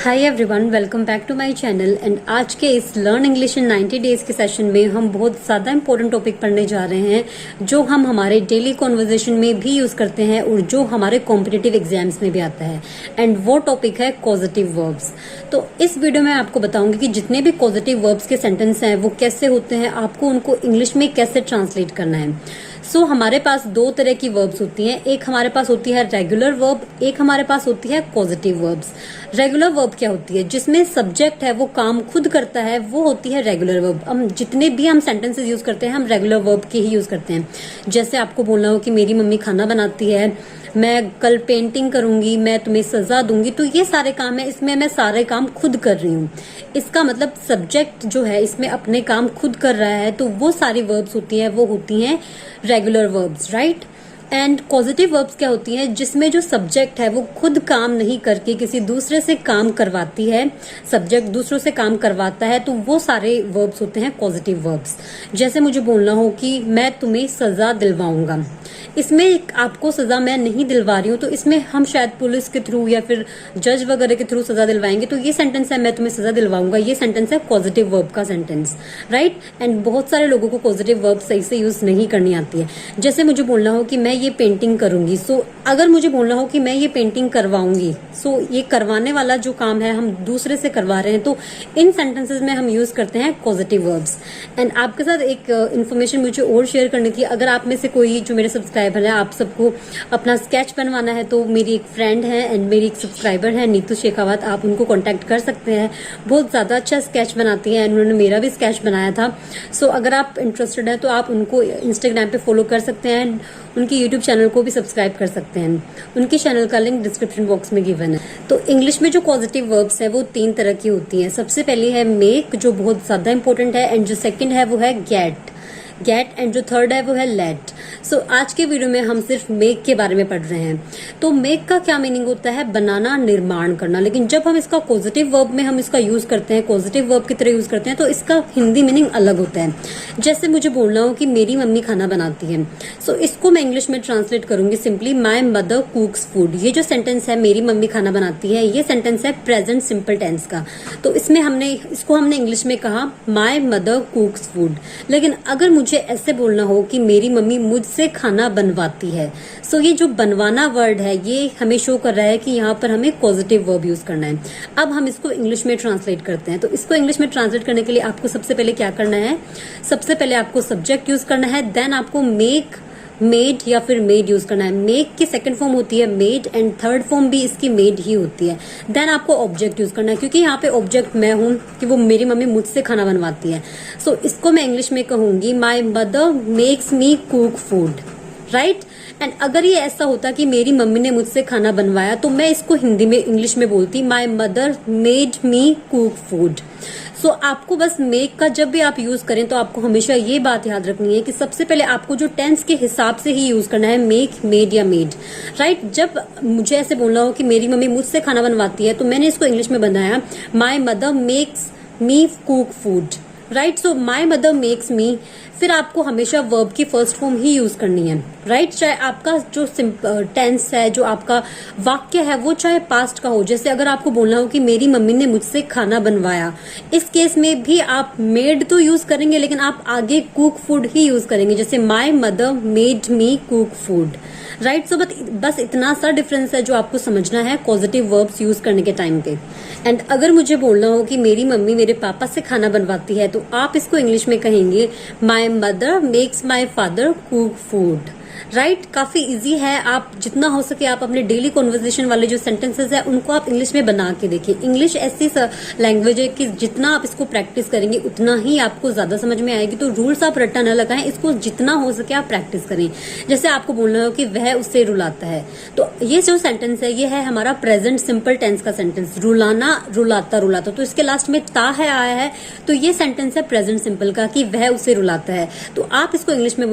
Hi everyone, welcome back to my channel. And आज के इस लर्न इंग्लिश इन 90 डेज के सेशन में हम बहुत ज्यादा इंपॉर्टेंट टॉपिक पढ़ने जा रहे हैं जो हम हमारे डेली कॉन्वर्जेशन में भी यूज करते हैं और जो हमारे कॉम्पिटिटिव एग्जाम्स में भी आता है। एंड वो टॉपिक है पॉजिटिव वर्ब्स। तो इस वीडियो में आपको बताऊंगी कि जितने भी पॉजिटिव वर्ब्स के सेंटेंस हैं वो कैसे होते हैं, आपको उनको इंग्लिश में कैसे ट्रांसलेट करना है। हमारे पास दो तरह की वर्ब्स होती हैं। एक हमारे पास होती है रेगुलर वर्ब, एक हमारे पास होती है पॉजिटिव वर्ब्स। रेगुलर वर्ब क्या होती है? जिसमें सब्जेक्ट है वो काम खुद करता है, वो होती है रेगुलर वर्ब। हम जितने भी हम सेंटेंसेस यूज करते हैं हम रेगुलर वर्ब के ही यूज करते हैं। जैसे आपको बोलना हो कि मेरी मम्मी खाना बनाती है, मैं कल पेंटिंग करूंगी, मैं तुम्हें सजा दूंगी, तो ये सारे काम है, इसमें मैं सारे काम खुद कर रही हूँ। इसका मतलब सब्जेक्ट जो है इसमें अपने काम खुद कर रहा है, तो वो सारी वर्ब्स होती हैं, वो होती हैं regular verbs, right. And positive verbs क्या होती हैं? जिसमें जो सब्जेक्ट है वो खुद काम नहीं करके किसी दूसरे से काम करवाती है, सब्जेक्ट दूसरों से काम करवाता है, तो वो सारे वर्ब्स होते हैं पॉजिटिव वर्ब्स। जैसे मुझे बोलना हो कि मैं तुम्हें सजा दिलवाऊंगा, इसमें आपको सजा मैं नहीं दिलवा रही हूँ, तो इसमें हम शायद पुलिस के थ्रू या फिर जज वगैरह के थ्रू सजा दिलवाएंगे, तो ये सेंटेंस है मैं तुम्हें सजा दिलवाऊंगा, ये सेंटेंस है पॉजिटिव वर्ब का सेंटेंस, राइट। एंड बहुत सारे लोगों को पॉजिटिव वर्ब सही से यूज नहीं करनी आती है। जैसे मुझे बोलना हो कि मैं ये पेंटिंग करूंगी, सो अगर मुझे बोलना हो कि मैं ये पेंटिंग करवाऊंगी, सो ये करवाने वाला जो काम है हम दूसरे से करवा रहे हैं, तो इन सेंटेंसेस में हम यूज करते हैं पॉजिटिव वर्ब्स। एंड आपके साथ एक इन्फॉर्मेशन मुझे और शेयर करनी थी। अगर आप में से कोई जो मेरे सब्सक्राइबर है, आप सबको अपना स्केच बनवाना है, तो मेरी एक फ्रेंड है एंड मेरी एक सब्सक्राइबर है नीतू शेखावत, आप उनको कांटेक्ट कर सकते हैं। बहुत ज्यादा अच्छा स्केच बनाती है एंड उन्होंने मेरा भी स्केच बनाया था। सो अगर आप इंटरेस्टेड है तो आप उनको इंस्टाग्राम पे फॉलो कर सकते हैं, उनके यूट्यूब चैनल को भी सब्सक्राइब कर सकते हैं। उनके चैनल का लिंक डिस्क्रिप्शन बॉक्स में गिवन है। तो इंग्लिश में जो पॉजिटिव वर्ब्स है वो 3 तरह की होती हैं। सबसे पहली है मेक, जो बहुत ज्यादा इंपॉर्टेंट है, एंड जो सेकंड है वो है गेट, एंड जो थर्ड है वो है लेट। सो आज के वीडियो में हम सिर्फ मेक के बारे में पढ़ रहे हैं। तो मेक का क्या मीनिंग होता है? बनाना, निर्माण करना। लेकिन जब हम इसका पॉजिटिव वर्ब में हम इसका यूज करते हैं, पॉजिटिव वर्ब की तरह यूज करते हैं, तो इसका हिंदी मीनिंग अलग होता है। जैसे मुझे बोलना हो कि मेरी मम्मी खाना बनाती है, सो इसको मैं इंग्लिश में ट्रांसलेट करूंगी सिंपली माई मदर कुक्स फूड। ये जो सेंटेंस है मेरी मम्मी खाना बनाती है, ये सेंटेंस है प्रेजेंट सिंपल टेंस का। तो इसमें हमने इंग्लिश में कहा माई मदर कुक्स फूड। लेकिन अगर मुझे ऐसे बोलना हो कि मेरी मम्मी मुझसे खाना बनवाती है, सो ये जो बनवाना वर्ड है ये हमें शो कर रहा है कि यहाँ पर हमें पॉजिटिव वर्ब यूज करना है। अब हम इसको इंग्लिश में ट्रांसलेट करते हैं। तो इसको इंग्लिश में ट्रांसलेट करने के लिए आपको सबसे पहले क्या करना है? सबसे पहले आपको सब्जेक्ट यूज करना है, देन आपको मेक, मेड या फिर मेड यूज करना है। मेक की सेकंड फॉर्म होती है मेड एंड थर्ड फॉर्म भी इसकी मेड ही होती है। देन आपको ऑब्जेक्ट यूज करना है, क्योंकि यहाँ पे ऑब्जेक्ट मैं हूं कि वो मेरी मम्मी मुझसे खाना बनवाती है। सो इसको मैं इंग्लिश में कहूंगी my mother makes me cook food, right. And अगर ये ऐसा होता कि मेरी मम्मी ने मुझसे खाना बनवाया, तो मैं इसको हिंदी में इंग्लिश में बोलती my mother made me cook food. So आपको बस मेक का जब भी आप यूज करें तो आपको हमेशा ये बात याद रखनी है कि सबसे पहले आपको जो टेंस के हिसाब से ही यूज करना है, मेक, मेड या मेड, राइट। जब मुझे ऐसे बोलना हो कि मेरी मम्मी मुझसे खाना बनवाती है, तो मैंने इसको इंग्लिश में बनाया my mother makes me cook food, right. So my mother makes me, फिर आपको हमेशा वर्ब की फर्स्ट फॉर्म ही यूज करनी है, राइट। चाहे आपका जो टेंस है, जो आपका वाक्य है, वो चाहे पास्ट का हो। जैसे अगर आपको बोलना हो कि मेरी मम्मी ने मुझसे खाना बनवाया, इस केस में भी आप मेड तो यूज करेंगे लेकिन आप आगे कुक फूड ही यूज करेंगे, जैसे my mother made me cook food, right. So बस इतना सा डिफरेंस है जो आपको समझना है पॉजिटिव वर्ब्स यूज करने के टाइम पे। एंड अगर मुझे बोलना हो कि मेरी मम्मी मेरे पापा से खाना बनवाती है, तो आप इसको इंग्लिश में कहेंगे my mother makes my father cook food, right. काफी इजी है। आप जितना हो सके आप अपने डेली कॉन्वर्सेशन वाले जो सेंटेंसेस है उनको आप इंग्लिश में बना के देखिए। इंग्लिश ऐसी लैंग्वेज है कि जितना आप इसको प्रैक्टिस करेंगे उतना ही आपको ज्यादा समझ में आएगी। तो रूल्स आप रट्टा न लगाएं, इसको जितना हो सके आप प्रैक्टिस करें। जैसे आपको बोलना हो कि वह उससे रुलाता है, तो ये जो सेंटेंस है ये है हमारा प्रेजेंट सिंपल टेंस का सेंटेंस, रुलाना, रुलाता, रुलाता। तो इसके लास्ट में ता है आया है, तो ये सेंटेंस है प्रेजेंट सिंपल का कि वह उसे रुलाता है। तो आप इसको इंग्लिश में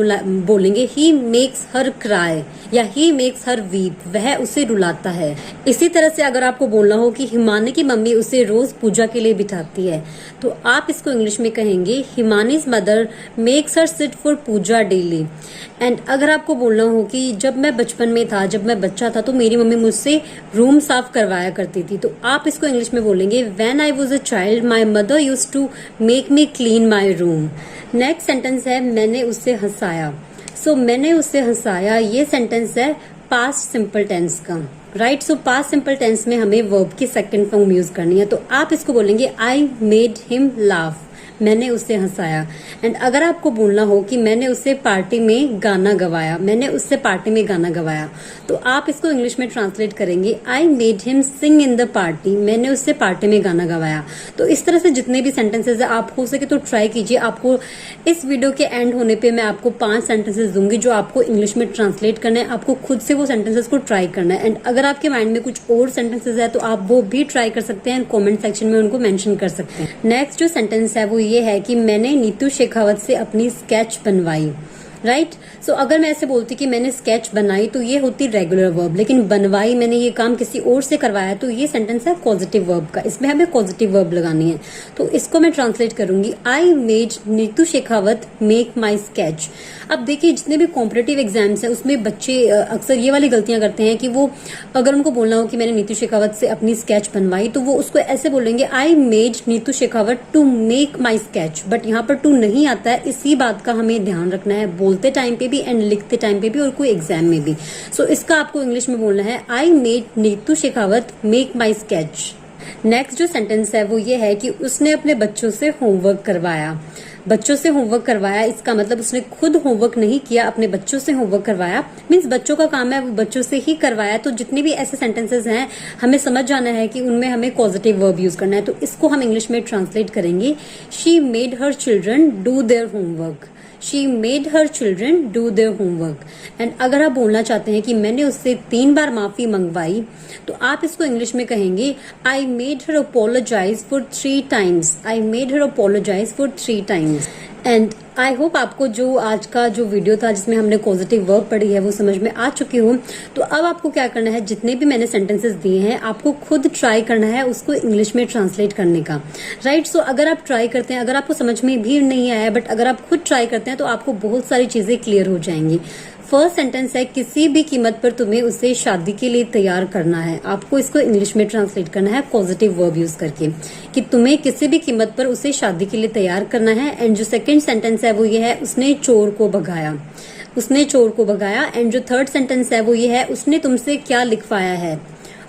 बोलेंगे he makes makes her cry या ही मेक्स हर वीप, वह उसे रुलाता है। इसी तरह से अगर आपको बोलना हो कि हिमानी की मम्मी उसे रोज पूजा के लिए बिठाती है, तो आप इसको इंग्लिश में कहेंगे Himani's mother makes her sit for puja daily. And अगर आपको बोलना हो कि जब मैं बचपन में था, जब मैं बच्चा था, तो मेरी मम्मी मुझसे रूम साफ करवाया करती थी, तो आप इसको इंग्लिश में बोलेंगे when I was a child my mother used to make me clean my room. Next sentence है मैंने उसे हंसाया। सो मैंने उसे हंसाया, ये सेंटेंस है पास्ट सिंपल टेंस का, right. So past simple tense में हमें वर्ब की सेकंड फॉर्म यूज करनी है, तो आप इसको बोलेंगे आई मेड हिम लाफ, मैंने उसे हंसाया। एंड अगर आपको बोलना हो कि मैंने उससे पार्टी में गाना गवाया, मैंने उससे पार्टी में गाना गवाया, तो आप इसको इंग्लिश में ट्रांसलेट करेंगे I made him Singh in the party, मैंने उससे पार्टी में गाना गवाया। तो इस तरह से जितने भी सेंटेंसेस है आप हो सके तो ट्राई कीजिए। आपको इस वीडियो के एंड होने पे मैं आपको 5 सेंटेंसेस दूंगी जो आपको इंग्लिश में ट्रांसलेट करना है, आपको खुद से वो सेंटेंसेस को ट्राई करना है। एंड अगर आपके माइंड में कुछ और सेंटेंसेस है तो आप वो भी ट्राई कर सकते हैं, कॉमेंट सेक्शन में उनको मेंशन कर सकते हैं। नेक्स्ट जो सेंटेंस है वो ये है कि मैंने नीतू शेखावत से अपनी स्केच बनवाई, राइट। सो अगर मैं ऐसे बोलती कि मैंने स्केच बनाई तो ये होती रेगुलर वर्ब, लेकिन बनवाई मैंने ये काम किसी और से करवाया तो ये सेंटेंस है पॉजिटिव वर्ब का, इसमें हमें पॉजिटिव वर्ब लगानी है। तो इसको मैं ट्रांसलेट करूंगी आई made Neetu Shekhawat make my sketch. अब देखिए जितने भी कॉम्पिटेटिव एग्जाम्स हैं उसमें बच्चे अक्सर ये वाली गलतियां करते हैं कि वो अगर उनको बोलना हो कि मैंने नीतू शेखावत से अपनी स्केच बनवाई तो वो उसको ऐसे बोलेंगे I made Neetu Shekhawat to make my sketch, but यहाँ पर टू नहीं आता है, इसी बात का हमें ध्यान रखना है बोलते टाइम पे भी एंड लिखते टाइम पे भी और कोई एग्जाम में भी। सो इसका आपको इंग्लिश में बोलना है आई made Neetu Shekhawat make my sketch. Next जो सेंटेंस है वो ये है कि उसने अपने बच्चों से होमवर्क करवाया। बच्चों से होमवर्क करवाया, इसका मतलब उसने खुद होमवर्क नहीं किया, अपने बच्चों से होमवर्क करवाया, मीन्स बच्चों का काम है वो बच्चों से ही करवाया। तो जितने भी ऐसे सेंटेंसेस हैं हमें समझ जाना है कि उनमें हमें पॉजिटिव वर्ब यूज करना है। तो इसको हम इंग्लिश में ट्रांसलेट करेंगे she made her children do their homework, she made her children do their homework. And अगर आप बोलना चाहते हैं कि मैंने उससे 3 बार माफी मंगवाई तो आप इसको इंग्लिश में कहेंगे I made her apologize for 3 times, I made her apologize for 3 times. And I hope आपको जो आज का जो वीडियो था जिसमें हमने पॉजिटिव वर्ब पढ़ी है वो समझ में आ चुकी हो। तो अब आपको क्या करना है, जितने भी मैंने सेंटेंसेस दिए हैं आपको खुद ट्राई करना है उसको इंग्लिश में ट्रांसलेट करने का, राइट। सो अगर आप ट्राई करते हैं, अगर आपको समझ में भी नहीं आया बट अगर आप खुद ट्राई करते हैं तो आपको बहुत सारी चीजें क्लियर हो जाएंगी। फर्स्ट सेंटेंस है किसी भी कीमत पर तुम्हें उसे शादी के लिए तैयार करना है। आपको इसको इंग्लिश में ट्रांसलेट करना है पॉजिटिव वर्ब यूज करके कि तुम्हें किसी भी कीमत पर उसे शादी के लिए तैयार करना है। एंड जो सेकंड सेंटेंस है वो ये है उसने चोर को भगाया, उसने चोर को भगाया। एंड जो थर्ड सेंटेंस है वो ये है उसने तुमसे क्या लिखवाया है,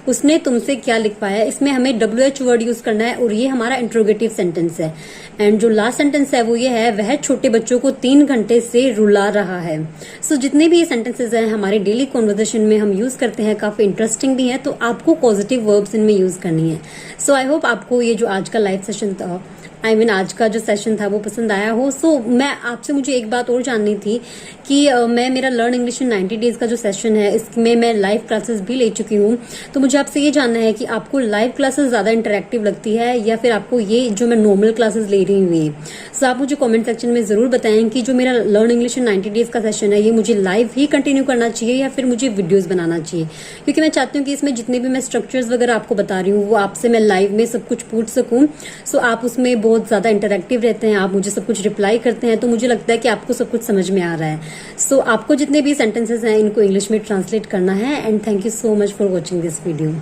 उसने तुमसे क्या लिखवाया। इसमें हमें WH वर्ड यूज करना है और ये हमारा इंट्रोगेटिव सेंटेंस है। एंड जो लास्ट सेंटेंस है वो ये है वह छोटे बच्चों को 3 घंटे से रुला रहा है। सो जितने भी ये सेंटेंसेस हैं हमारे डेली कॉन्वर्सेशन में हम यूज करते हैं, काफी इंटरेस्टिंग भी है, तो आपको पॉजिटिव वर्ब्स इनमें यूज करनी है। सो आई होप आपको ये जो आज का लाइव सेशन था, आज का जो सेशन था वो पसंद आया हो। सो मैं आपसे मुझे एक बात और जाननी थी कि मैं मेरा लर्न इंग्लिश इन 90 डेज का जो सेशन है इसमें मैं लाइव क्लासेस भी ले चुकी हूँ। तो मुझे आपसे ये जानना है कि आपको लाइव क्लासेस ज्यादा इंटरेक्टिव लगती है या फिर आपको ये जो मैं नॉर्मल क्लासेस ले रही हूँ। सो आप मुझे कॉमेंट सेक्शन में जरूर बताएं कि जो मेरा लर्न इंग्लिश इन 90 डेज का सेशन है ये मुझे लाइव ही कंटिन्यू करना चाहिए या फिर मुझे वीडियोज बनाना चाहिए, क्योंकि मैं चाहती हूँ कि इसमें जितने भी मैं स्ट्रक्चर्स वगैरह आपको बता रही हूँ वो आपसे मैं लाइव में सब कुछ पूछ सकूँ। सो आप उसमें बहुत ज्यादा इंटरेक्टिव रहते हैं, आप मुझे सब कुछ रिप्लाई करते हैं, तो मुझे लगता है कि आपको सब कुछ समझ में आ रहा है। सो आपको जितने भी सेंटेंसेस हैं इनको इंग्लिश में ट्रांसलेट करना है। And thank you so much for watching this video.